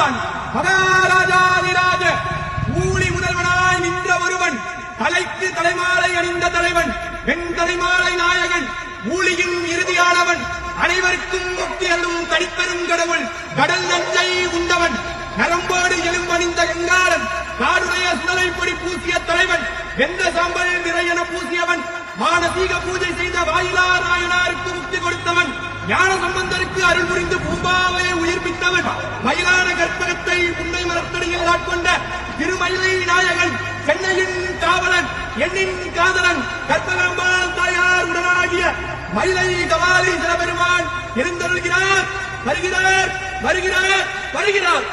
பெருமான் மகாராஜாதிராஜ ஊழி முதல்வனாய் நின்ற ஒருவன், தலைக்கு தலைமாலை அணிந்த தலைவன், பெண் தலைமாலை நாயகன், ஊழியின் இறுதியானவன், அனைவருக்கும் முக்தி அருளும் தனிப்பெரும் கடவுள், கடல் நஞ்சை உண்டவன், நரம்போடு எலும்பணிந்த கங்காளன், காடுடைய சுடலை பொடி பூசிய தலைவன், வெந்த சாம்பல் நிறையென பூசியவன், மானசீக பூஜை செய்த வாயிலா நாயனாருக்கு முக்தி கொடுத்தவன், ஞான சம்பந்தருக்கு அருள் புரிந்து பூம்பாவையை உயிர்ப்பித்தவன், மயிலான கற்பகத்தை புன்னை மரத்தடியில் ஆட்கொண்ட திருமயிலை நாயகன், சென்னையின் காவலன், எண்ணின் காதலன், கற்பகாம்பாள் தாயார் உடனாகிய மயிலை கவாலி சிவபெருமான் எழுந்தருள்கிறார். வருகிறார் வருகிறார் வருகிறார்.